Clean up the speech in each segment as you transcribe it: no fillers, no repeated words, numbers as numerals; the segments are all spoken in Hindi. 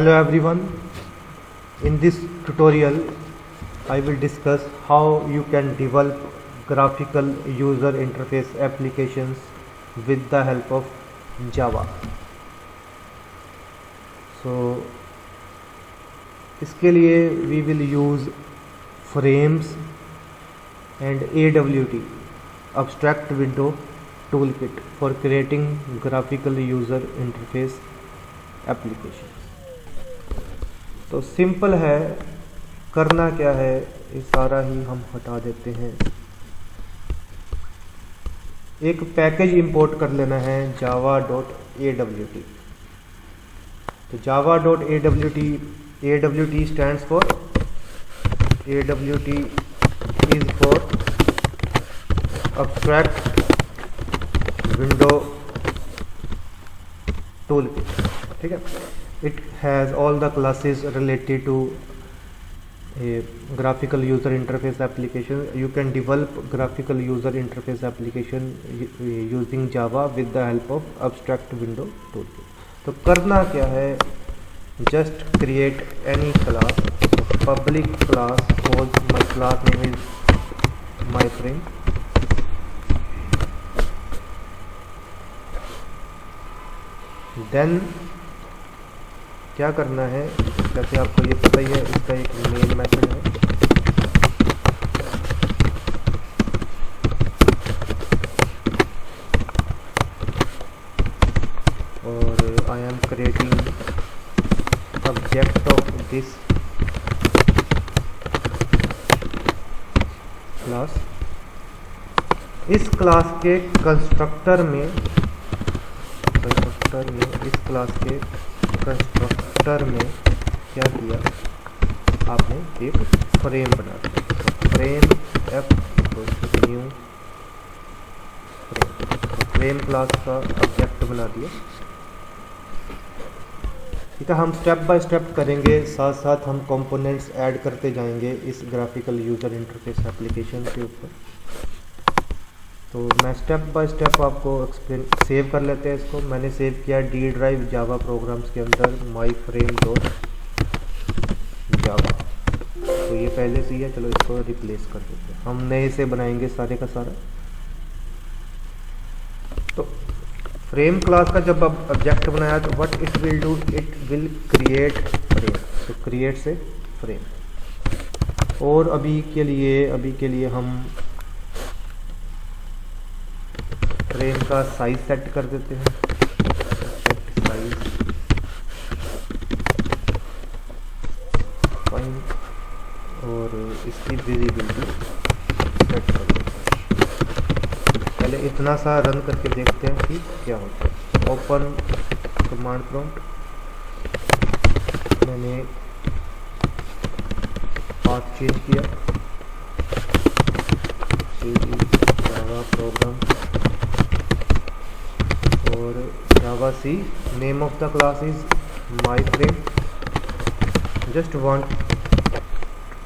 Hello everyone. In this tutorial I will discuss how you can develop graphical user interface applications with the help of Java. So इसके लिए we will use frames and AWT abstract window toolkit for creating graphical user interface application. तो सिंपल है, करना क्या है ये सारा ही हम हटा देते हैं। एक पैकेज इंपोर्ट कर लेना है java.awt। तो java.awt AWT stands for AWT is for abstract window toolkit। ठीक है, it has all the classes related to a graphical user interface application. You can develop graphical user interface application using Java with the help of abstract window toolkit. तो करना क्या है, just create any class, public class, suppose my class name is myFrame। Then क्या करना है, जैसे आपको ये पता ही है, इसका एक मेन मेथड है। और I am creating object of this class. इस क्लास के कंस्ट्रक्टर में इस क्लास के कंस्ट्रक्टर में क्या किया, आपने एक फ्रेम बना दिया। Frame F new frame class का ऑब्जेक्ट बना दिया। ठीक है, हम स्टेप बाय स्टेप करेंगे, साथ साथ हम कंपोनेंट्स ऐड करते जाएंगे इस ग्राफिकल यूजर इंटरफेस एप्लीकेशन के ऊपर। तो मैं स्टेप बाय स्टेप आपको एक्सप्लेन सेव कर लेते हैं इसको। मैंने सेव किया डी ड्राइव जावा प्रोग्राम्स के अंदर myFrame.java। तो ये पहले से ही है, चलो इसको रिप्लेस कर देते हैं, हम नए से बनाएंगे सारे का सारा। तो फ्रेम क्लास का जब अब ऑब्जेक्ट बनाया तो what it will do, it will create frame. तो क्रिएट से फ्रेम। और अभी के लिए हम फ्रेम का साइज सेट कर देते हैं। सेट साइज फाइन, और इसकी विजिबिलिटी सेट कर देते हैं। पहले इतना सा रन करके देखते हैं कि क्या होता है। ओपन कमांड प्रॉम्प्ट, मैंने पाथ चेंज किया, जावा प्रोग्राम और Java C, name of the class is myFrame। just want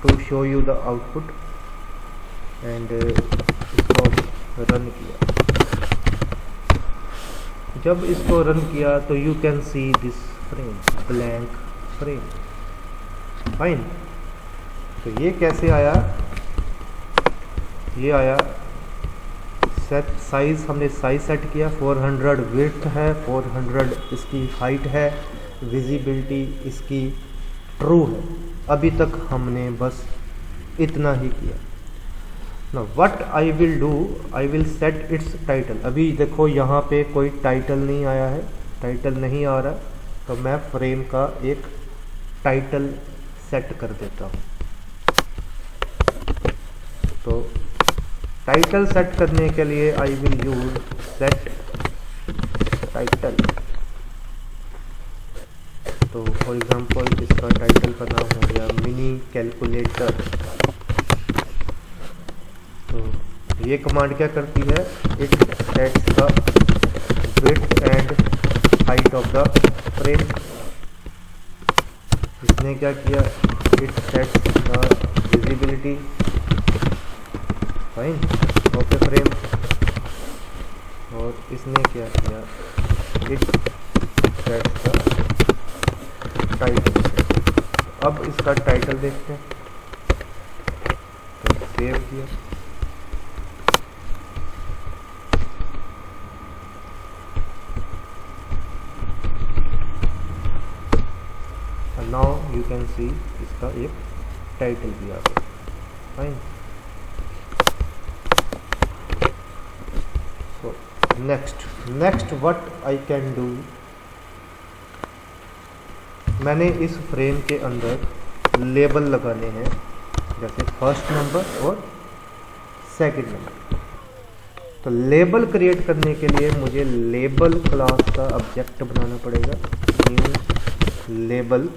to show you the output and इसको रन किया। जब इसको रन किया तो you can see this frame, blank frame। Fine. तो ये कैसे आया, ये आया सेट साइज, हमने साइज सेट किया 400 विड्थ है, 400 इसकी हाइट है, विजिबिलिटी इसकी ट्रू है। अभी तक हमने बस इतना ही किया ना। What I will do, I will set it's title. अभी देखो यहाँ पे कोई टाइटल नहीं आया है, टाइटल नहीं आ रहा, तो मैं फ्रेम का एक टाइटल सेट कर देता हूँ। तो टाइटल सेट करने के लिए I will use set title. तो फॉर एग्जांपल इसका टाइटल का नाम हो गया मिनी कैलकुलेटर। तो ये कमांड क्या करती है, it sets the width and height of the frame. इसने क्या किया, it sets the visibility fine of the frame. और इसने क्या किया, इट सेट्स द टाइटल। अब इसका टाइटल देखते हैं, तो सेव किया। नाउ यू कैन सी इसका एक टाइटल भी आ गया। Fine. So next what I can do, मैंने इस फ्रेम के अंदर लेबल लगाने हैं, जैसे फर्स्ट नंबर और सेकंड नंबर। तो लेबल क्रिएट करने के लिए मुझे लेबल क्लास का ऑब्जेक्ट बनाना पड़ेगा, न्यू लेबल।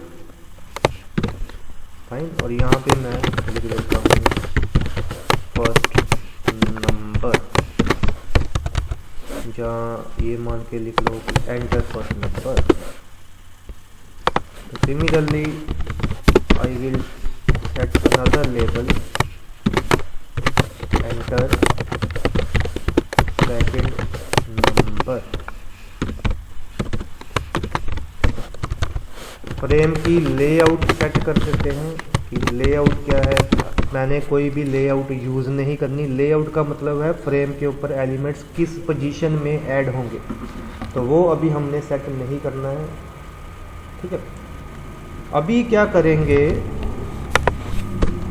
फाइन। और यहाँ पे मैं लिख देता हूँ फर्स्ट नंबर, जहाँ ये मान के लिख लो enter first number. Similarly, I will set another label, enter second number। Frame की लेआउट सेट कर देते हैं कि लेआउट क्या है। मैंने कोई भी लेआउट यूज़ नहीं करनी। लेआउट का मतलब है फ्रेम के ऊपर एलिमेंट्स किस पोजीशन में ऐड होंगे, तो वो अभी हमने सेट नहीं करना है। ठीक है। अभी क्या करेंगे,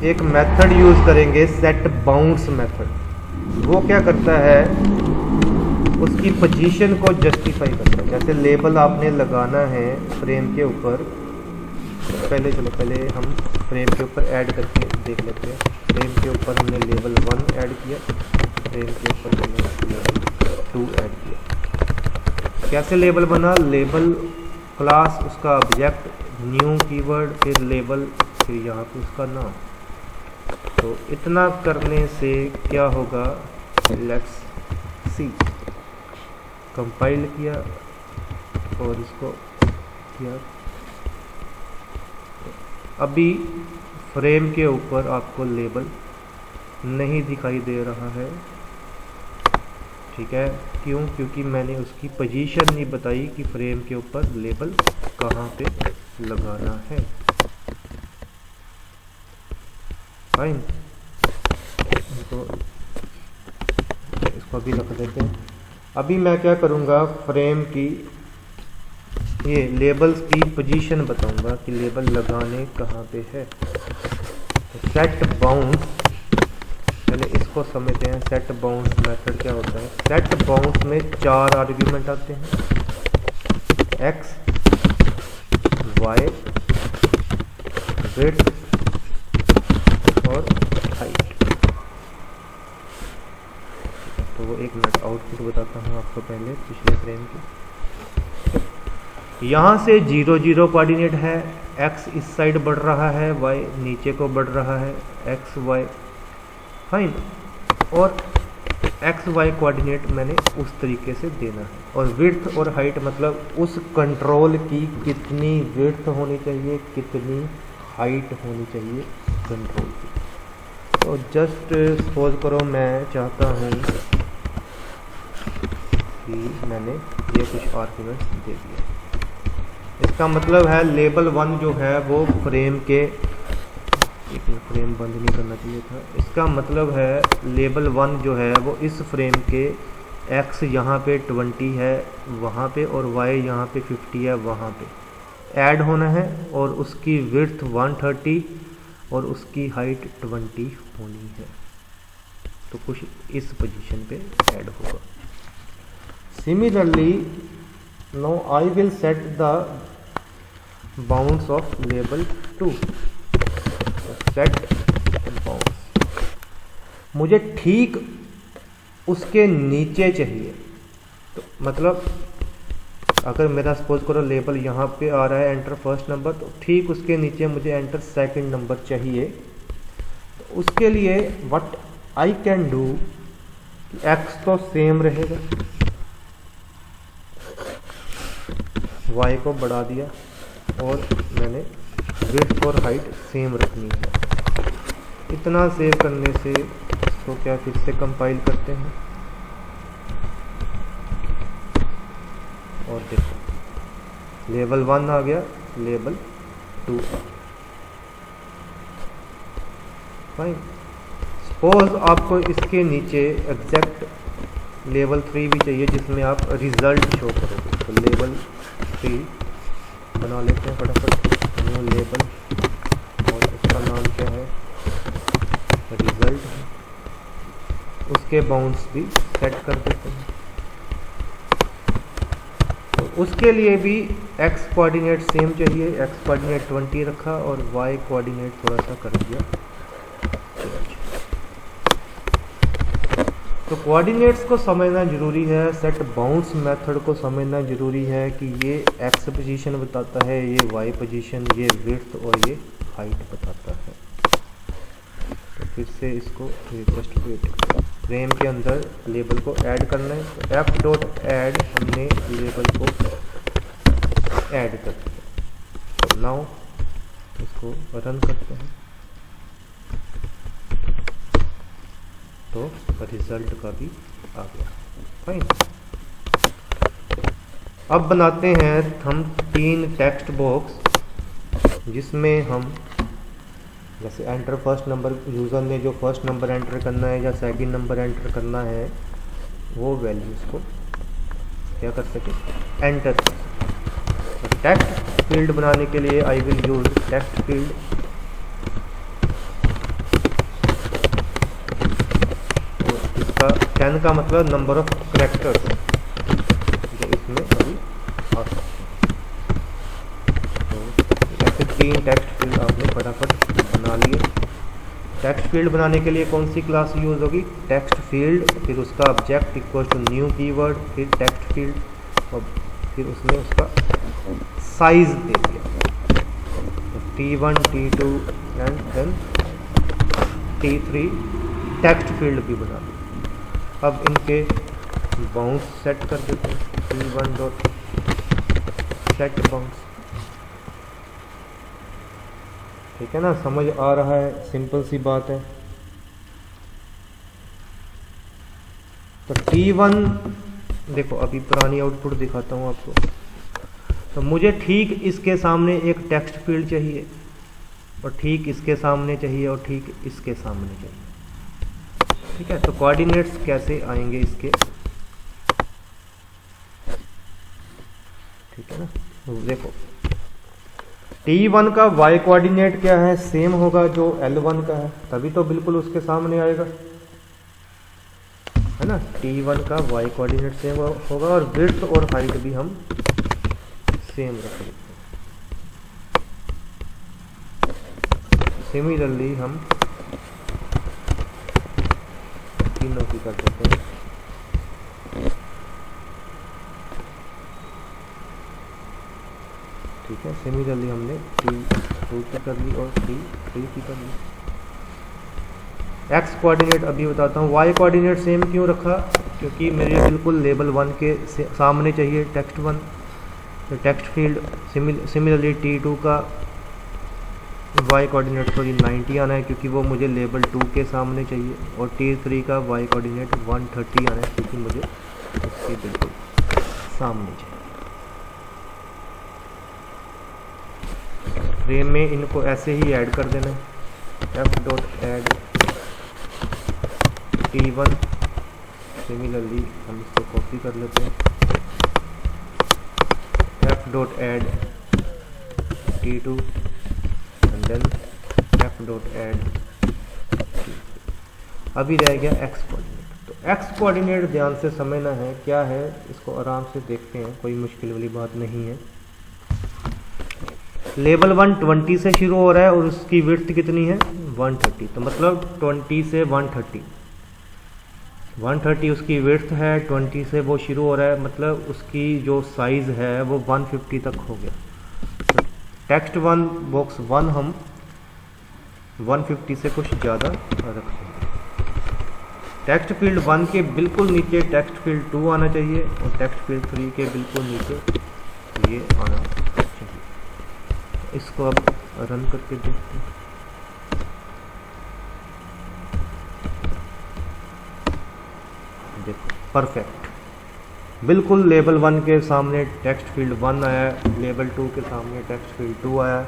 एक मेथड यूज करेंगे सेट बाउंड्स मेथड। वो क्या करता है, उसकी पोजीशन को जस्टिफाई करता है। जैसे लेबल आपने लगाना है फ्रेम के ऊपर, पहले हम फ्रेम के ऊपर ऐड करके देख लेते हैं। फ्रेम के ऊपर हमने लेबल 1 ऐड किया, फ्रेम के ऊपर हमने लेबल 2 ऐड किया। कैसे लेबल बना, लेबल क्लास, उसका ऑब्जेक्ट, न्यू कीवर्ड, फिर लेबल, फिर यहाँ पे उसका नाम। तो इतना करने से क्या होगा, लेट्स सी। कंपाइल किया और इसको किया। अभी फ्रेम के ऊपर आपको लेबल नहीं दिखाई दे रहा है। ठीक है, क्यों? क्योंकि मैंने उसकी पोजीशन नहीं बताई कि फ्रेम के ऊपर लेबल कहाँ पे लगाना है। फाइन। तो इसको अभी रख देते हैं। अभी मैं क्या करूँगा, फ्रेम की ये लेबल्स की पोजीशन बताऊंगा कि लेबल लगाने कहाँ पे है। तो सेट बाउंड्स, पहले इसको समझते हैं। सेट बाउंड्स मेथड क्या होता है। सेट बाउंड्स में 4 आर्ग्यूमेंट आते हैं, एक्स, वाई, विड्थ और हाइट। तो वो एक मिनट आउटपुट बताता हूँ आपको पहले पिछले फ्रेम की। यहाँ से 0 0 कोऑर्डिनेट है, एक्स इस साइड बढ़ रहा है, वाई नीचे को बढ़ रहा है, एक्स वाई। फाइन। और एक्स वाई कोऑर्डिनेट मैंने उस तरीके से देना है। और विड्थ और हाइट मतलब उस कंट्रोल की कितनी विड्थ होनी चाहिए, कितनी हाइट होनी चाहिए कंट्रोल की। तो जस्ट सपोज करो मैं चाहता हूँ कि मैंने ये कुछ आर्ग्यूमेंट्स दे दिए। इसका मतलब है लेबल 1 जो है वो फ्रेम के, एक फ्रेम बंद नहीं करना चाहिए था। इसका मतलब है लेबल 1 जो है वो इस फ्रेम के x यहाँ पे 20 है वहाँ पे, और y यहाँ पे 50 है वहाँ पे ऐड होना है, और उसकी विड्थ 130 और उसकी हाइट 20 होनी है। तो कुछ इस पोजीशन पे ऐड होगा। Similarly now I will set the bounds of label 2। Set bounds मुझे ठीक उसके नीचे चाहिए। तो मतलब अगर मेरा सपोज करो लेबल यहाँ पे आ रहा है एंटर फर्स्ट नंबर, तो ठीक उसके नीचे मुझे एंटर सेकंड नंबर चाहिए। तो उसके लिए what I can do, x तो सेम रहेगा, वाई को बढ़ा दिया, और मैंने विड्थ और हाइट सेम रखनी है। इतना सेव करने से इसको क्या फिर से कंपाइल करते हैं और देखो लेबल 1 आ गया, लेबल 2। फाइन। सपोज आपको इसके नीचे एग्जैक्ट लेवल 3 भी चाहिए जिसमें आप रिजल्ट शो करोगे, तो लेवल 3 बना लेते हैं फटाफट, न्यू लेबल, और इसका नाम क्या है, रिजल्ट। उसके बाउंड्स भी सेट कर देते हैं। तो उसके लिए भी एक्स कोऑर्डिनेट सेम चाहिए, एक्स कोऑर्डिनेट 20 रखा और वाई कोऑर्डिनेट थोड़ा सा कर दिया। तो कोऑर्डिनेट्स को समझना जरूरी है, सेट बाउंड्स मेथड को समझना जरूरी है कि ये एक्स पोजीशन बताता है, ये वाई पोजीशन, ये विड्थ और ये हाइट बताता है। तो फिर से इसको जस्ट वेट, फ्रेम के अंदर लेबल को ऐड करना है, तो एफ डॉट ऐड, हमने लेबल को ऐड कर दिया। तो नाउ इसको रन करते हैं, तो रिजल्ट का भी आ गया। फाइन। अब बनाते हैं हम 3 टेक्स्ट बॉक्स जिसमें हम जैसे एंटर फर्स्ट नंबर, यूज़र ने जो फर्स्ट नंबर एंटर करना है या सेकंड नंबर एंटर करना है वो वैल्यूज़ को क्या कर सके, एंटर कर सके। टेक्स्ट फील्ड बनाने के लिए I will use text field. इसका 10 का मतलब नंबर ऑफ कैरेक्टर्स जो इसमें अभी आ सकते हैं। तो ऐसे 3 टेक्स्ट फील्ड आपने फटाफट बना लिए। टेक्स्ट फील्ड बनाने के लिए कौन सी क्लास यूज होगी, टेक्स्ट फील्ड, फिर उसका object equal to new keyword, फिर टेक्स्ट फील्ड, और फिर उसमें उसका साइज दे दिया, T1 T2 and then T3 text field भी बना दिया। अब इनके बाउंड्स सेट कर देते हैं, T1 डॉट सेट बाउंड्स। ठीक है ना, समझ आ रहा है, सिंपल सी बात है। तो T1 देखो, अभी पुरानी आउटपुट दिखाता हूँ आपको। तो मुझे ठीक इसके सामने एक टेक्स्ट फील्ड चाहिए, और ठीक इसके सामने चाहिए, और ठीक इसके सामने चाहिए। ठीक है, तो कोऑर्डिनेट्स कैसे आएंगे इसके, ठीक है ना। तो देखो T1 का y कोऑर्डिनेट क्या है, सेम होगा जो L1 का है, तभी तो बिल्कुल उसके सामने आएगा, है ना। T1 का y कोऑर्डिनेट सेम होगा और विड्थ और हाइट भी हम सेम रख लेते हैं। सिमिलरली हम तीनों की कर देते हैं। ठीक है, सिमिलरली हमने T2 की कर ली और T3 की कर ली। एक्स कोऑर्डिनेट अभी बताता हूँ। वाई कोऑर्डिनेट सेम क्यों रखा, क्योंकि मेरे बिल्कुल लेबल 1 के सामने चाहिए टेक्स्ट 1। तो टेक्स्ट फील्ड सिमिलरली T2 का वाई कोऑर्डिनेट 90 आना है क्योंकि वो मुझे लेबल 2 के सामने चाहिए, और T3 का वाई कोऑर्डिनेट 130 आना है क्योंकि मुझे उसके बिल्कुल सामने चाहिए। फ्रेम में इनको ऐसे ही ऐड कर देना है, F dot add T1। Similarly हम इसको कॉपी कर लेते हैं, F dot add T2 and then F dot add. अभी रह गया एक्स कोऑर्डिनेट। तो एक्स कोऑर्डिनेट ध्यान से समझना है क्या है, इसको आराम से देखते हैं, कोई मुश्किल वाली बात नहीं है। लेवल 1 20 से शुरू हो रहा है और उसकी विड्थ कितनी है 130, तो मतलब 20 से 130 उसकी विड्थ है, 20 से वो शुरू हो रहा है, मतलब उसकी जो साइज है वो 150 तक हो गया। तो टेक्स्ट 1 बॉक्स 1 हम 150 से कुछ ज़्यादा रख देंगे। टेक्स्ट फील्ड 1 के बिल्कुल नीचे टेक्स्ट फील्ड 2 आना चाहिए, और टेक्स्ट फील्ड 3 के बिल्कुल नीचे ये आना चाहिए। इसको अब रन करके देखते हैं। देखो परफेक्ट, बिल्कुल लेबल 1 के सामने टेक्स्ट फील्ड 1 आया, लेबल 2 के सामने टेक्स्ट फील्ड 2 आया,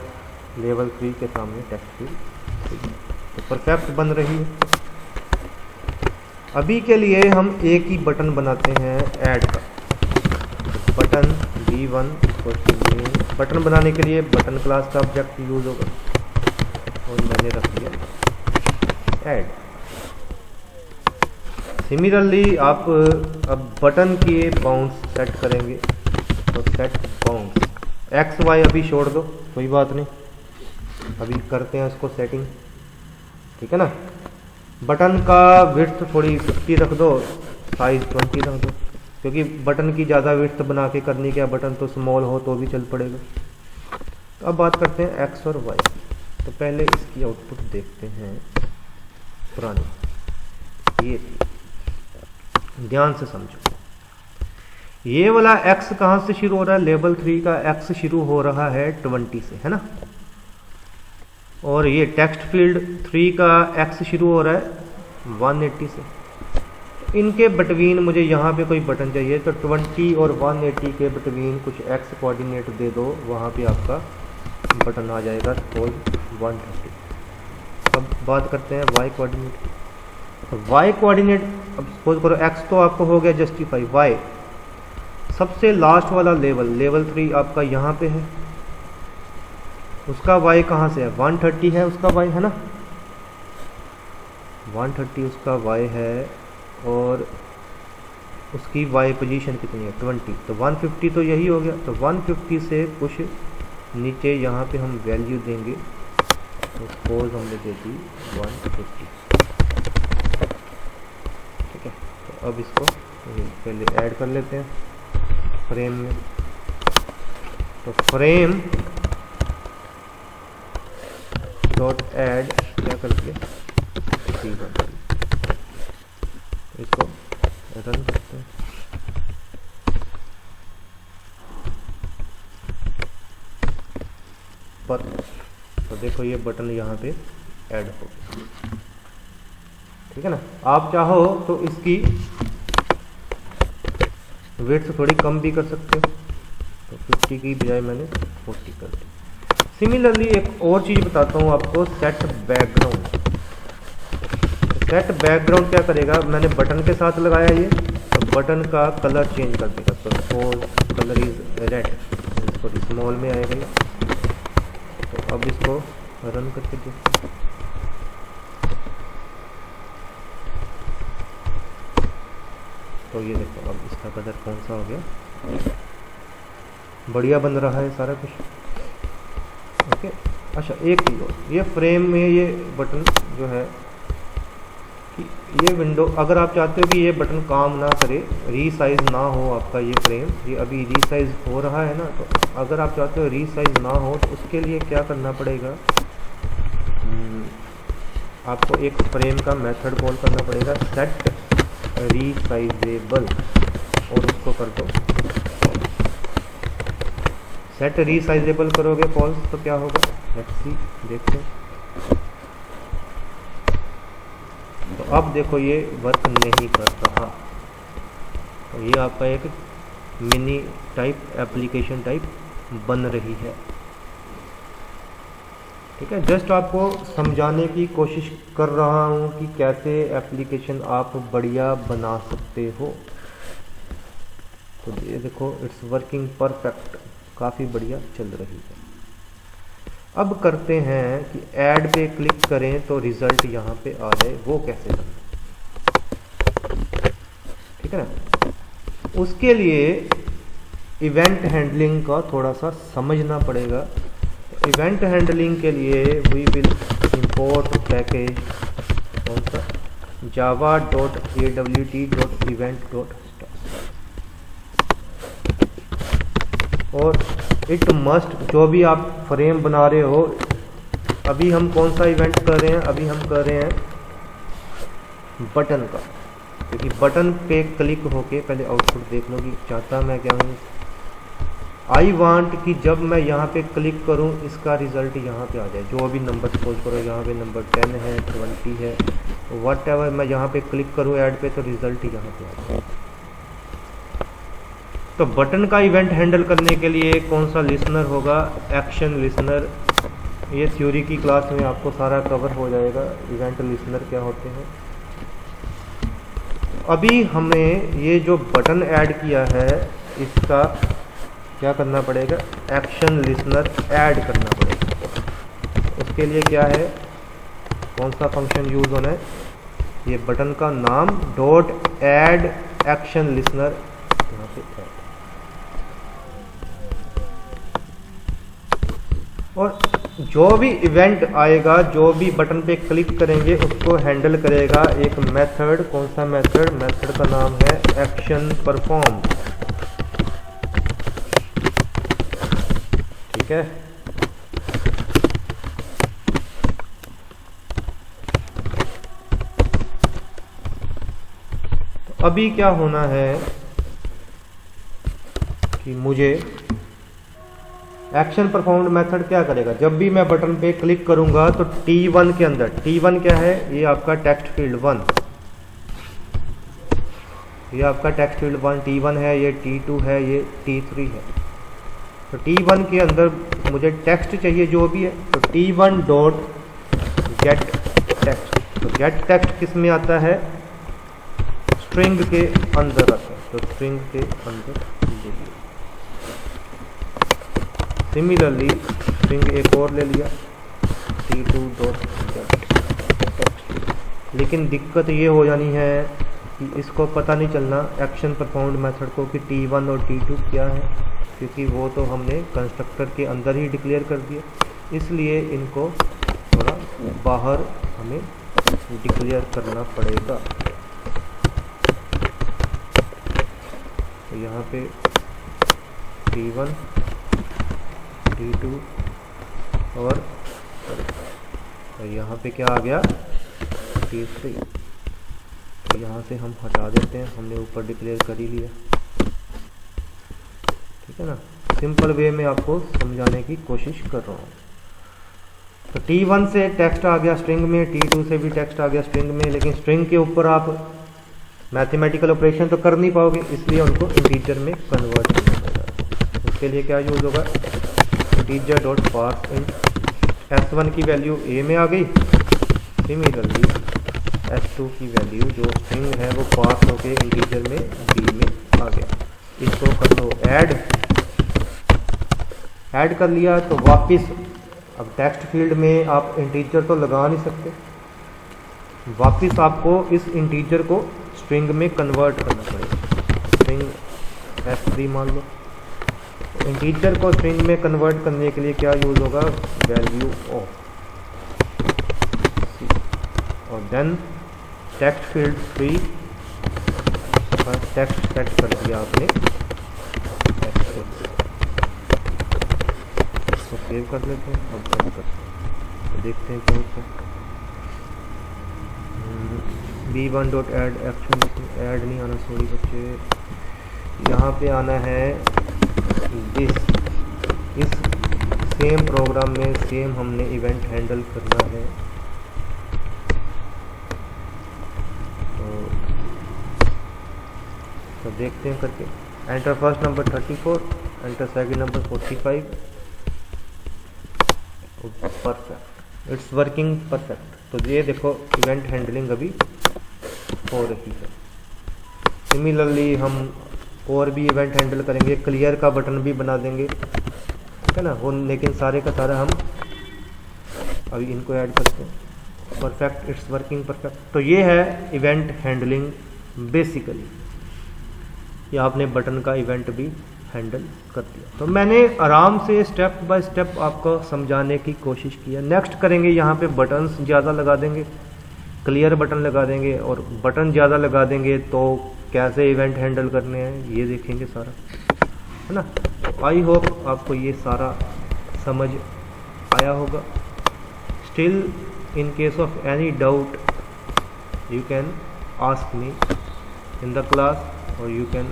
लेवल 3 के सामने टेक्स्ट फील्ड, तो परफेक्ट बन रही है। अभी के लिए हम एक ही बटन बनाते हैं ऐड का, बटन v1 बटन बनाने के लिए बटन क्लास का ऑब्जेक्ट यूज होगा और मैंने रख दिया ऐड। सिमिलरली आप अब बटन के बाउंड्स सेट करेंगे, तो सेट बाउंड्स एक्स वाई अभी छोड़ दो, कोई बात नहीं, अभी करते हैं उसको सेटिंग, ठीक है ना। बटन का विड्थ थोड़ी 50 रख दो, साइज 20 रख दो, क्योंकि बटन की ज़्यादा विड्थ बना के करनी क्या, बटन तो स्मॉल हो तो भी चल पड़ेगा। तो अब बात करते हैं एक्स और वाई। तो पहले इसकी आउटपुट देखते हैं पुरानी, ये थी, ध्यान से समझो। ये वाला x कहाँ से शुरू हो रहा है, लेवल 3 का x शुरू हो रहा है 20 से, है ना। और ये टेक्स्ट फील्ड 3 का x शुरू हो रहा है 180 से। इनके बिटवीन मुझे यहाँ पे कोई बटन चाहिए, तो 20 और 180 के बिटवीन कुछ x कोऑर्डिनेट दे दो, वहाँ पे आपका बटन आ जाएगा, सपोज 130। अब बात करते हैं y कोऑर्डिनेट। तो y कोऑर्डिनेट, अब सपोज करो x तो आपको हो गया जस्टिफाई, y सबसे लास्ट वाला लेवल 3 आपका यहाँ पे है, उसका y कहाँ से है, 130 है उसका y, है ना, 130 उसका y है, और उसकी y पोजीशन कितनी है 20, तो 150 तो यही हो गया। तो 150 से कुछ नीचे यहाँ पे हम वैल्यू देंगे, तो सपोज हमने दे दी 150, ठीक है। तो अब इसको पहले ऐड कर लेते हैं फ्रेम में। तो फ्रेम डॉट ऐड क्या करके इसको रन करते हैं। पर तो देखो ये बटन यहाँ पे ऐड हो गया, ठीक है ना। आप चाहो तो इसकी विड्थ थोड़ी कम भी कर सकते हो, तो 50 की बजाय मैंने 40 कर दी। सिमिलरली एक और चीज़ बताता हूँ आपको, सेट बैकग्राउंड। सेट बैकग्राउंड क्या करेगा, मैंने बटन के साथ लगाया ये, तो बटन का कलर चेंज कर देगा। तो सपोज कलर इज रेड, थोड़ी स्मॉल में आएगा ये। तो अब इसको रन करके देखते हैं। तो ये देखो अब इसका कलर कौन सा हो गया, बढ़िया बन रहा है सारा कुछ, ओके। अच्छा एक चीज़ और, ये फ्रेम में ये बटन जो है कि ये विंडो, अगर आप चाहते हो कि ये बटन काम ना करे, रीसाइज ना हो आपका ये फ्रेम, ये अभी रीसाइज हो रहा है ना, तो अगर आप चाहते हो रीसाइज ना हो तो उसके लिए क्या करना पड़ेगा, आपको एक फ्रेम का मेथड कॉल करना पड़ेगा, सेट रीसाइजेबल, और उसको कर दो सेट रीसाइजेबल करोगे फॉल्स तो क्या होगा, लेट्स सी, देखते हैं। तो अब देखो ये वर्क नहीं कर रहा, तो ये आपका एक मिनी टाइप एप्लीकेशन टाइप बन रही है, ठीक है। जस्ट आपको समझाने की कोशिश कर रहा हूँ कि कैसे एप्लीकेशन आप बढ़िया बना सकते हो। तो ये देखो इट्स वर्किंग परफेक्ट, काफ़ी बढ़िया चल रही है। अब करते हैं कि ऐड पे क्लिक करें तो रिजल्ट यहाँ पे आ जाए, वो कैसे करना, ठीक है ना। उसके लिए इवेंट हैंडलिंग का थोड़ा सा समझना पड़ेगा। इवेंट हैंडलिंग के लिए वी विल इंपोर्ट पैकेज कौन सा, java.awt.event.start, और इट मस्ट, जो भी आप फ्रेम बना रहे हो, अभी हम कौन सा इवेंट कर रहे हैं, अभी हम कर रहे हैं बटन का, क्योंकि बटन पे क्लिक होके पहले आउटपुट देख लो कि चाहता मैं क्या हूँ। आई वांट कि जब मैं यहाँ पे क्लिक करूँ इसका रिजल्ट यहाँ पे आ जाए, जो भी नंबर सपोज करो यहाँ पे नंबर 10 है, 20 है, वट एवर, मैं यहाँ पे क्लिक करूँ ऐड पे तो रिजल्ट यहाँ पे आ जाए। तो बटन का इवेंट हैंडल करने के लिए कौन सा लिसनर होगा, एक्शन लिसनर ये थ्योरी की क्लास में आपको सारा कवर हो जाएगा इवेंट लिसनर क्या होते हैं। अभी हमें ये जो बटन ऐड किया है इसका क्या करना पड़ेगा, एक्शन लिसनर ऐड करना पड़ेगा। उसके लिए क्या है, कौन सा फंक्शन यूज होना है, ये बटन का नाम डॉट ऐड एक्शन लिसनर, यहाँ पे ऐड। और जो भी इवेंट आएगा, जो भी बटन पे क्लिक करेंगे उसको हैंडल करेगा एक मेथड। कौन सा मेथड, मेथड का नाम है एक्शन परफॉर्म। ठीक है, तो अभी क्या होना है कि मुझे एक्शन परफॉर्म्ड मेथड क्या करेगा, जब भी मैं बटन पे क्लिक करूंगा तो T1 के अंदर, T1 क्या है, ये आपका टेक्स्ट फील्ड 1, ये आपका टेक्स्ट फील्ड 1 T1 है, ये T2 है, ये T3 है। तो T1 के अंदर मुझे टेक्स्ट चाहिए जो भी है, तो T1 डॉट गेट टेक्स्ट। तो गेट टेक्स्ट किस में आता है, स्ट्रिंग के अंदर आता है, तो स्ट्रिंग के अंदर। सिमिलरली स्ट्रिंग एक और ले लिया T2 डॉट टेक्स्ट। लेकिन दिक्कत ये हो जानी है कि इसको पता नहीं चलना एक्शन परफॉर्म्ड मेथड को कि T1 और T2 क्या है, क्योंकि वो तो हमने कंस्ट्रक्टर के अंदर ही डिक्लेयर कर दिया। इसलिए इनको थोड़ा बाहर हमें डिक्लेयर करना पड़ेगा। तो यहाँ पे T1 T2 और यहाँ पे क्या आ गया T3। तो यहाँ से हम हटा देते हैं, हमने ऊपर डिक्लेयर कर ही लिया। ठीक है ना, सिंपल वे में आपको समझाने की कोशिश कर रहा हूँ। तो T1 से टेक्स्ट आ गया स्ट्रिंग में, T2 से भी टेक्स्ट आ गया स्ट्रिंग में, लेकिन स्ट्रिंग के ऊपर आप मैथमेटिकल ऑपरेशन तो कर नहीं पाओगे, इसलिए उनको इंटीजर में कन्वर्ट करना पड़ेगा। उसके लिए क्या यूज होगा, integer dot parse int. S1 की वैल्यू A में आ गई, सिमिलरली S2 की वैल्यू जो स्ट्रिंग है वो पास होके इंटीजर में B में आ गया। इसको कर दो ऐड, ऐड कर लिया तो वापस अब टेक्स्ट फील्ड में आप इंटीजर तो लगा नहीं सकते, वापस आपको इस इंटीजर को स्ट्रिंग में कन्वर्ट करना पड़ेगा। स्ट्रिंग S3 मान लो, इंटीजर को स्ट्रिंग में कन्वर्ट करने के लिए क्या यूज होगा, वैल्यू ऑफ, और then text field 3 text set कर दिया आपने। इसको सेव कर लेते हैं, अब रन करते हैं तो देखते हैं क्या होता है। B1 dot add action, add नहीं आना, सॉरी बच्चे, यहाँ पे आना है इस सेम प्रोग्राम में सेम हमने इवेंट हैंडल करना है। तो देखते हैं करके, enter first number 34, enter second number 45। Perfect, it's working perfect. तो ये देखो इवेंट हैंडलिंग अभी हो रही है। सिमिलरली हम और भी इवेंट हैंडल करेंगे, क्लियर का बटन भी बना देंगे, ठीक है ना वो, लेकिन सारे का सारा हम अभी इनको ऐड करते हैं। Perfect, it's working perfect. तो ये है इवेंट हैंडलिंग बेसिकली, ये आपने बटन का इवेंट भी हैंडल कर दिया। तो मैंने आराम से स्टेप बाय स्टेप आपको समझाने की कोशिश की है। नेक्स्ट करेंगे, यहाँ पे बटन्स ज़्यादा लगा देंगे, क्लियर बटन लगा देंगे, और बटन ज़्यादा लगा देंगे तो कैसे इवेंट हैंडल करने हैं ये देखेंगे सारा, है ना। आई होप आपको ये सारा समझ आया होगा। Still in case of any doubt you can ask me in the class, or you can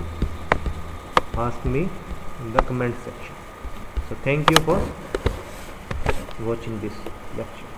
ask me in the comment section. So thank you for watching this lecture.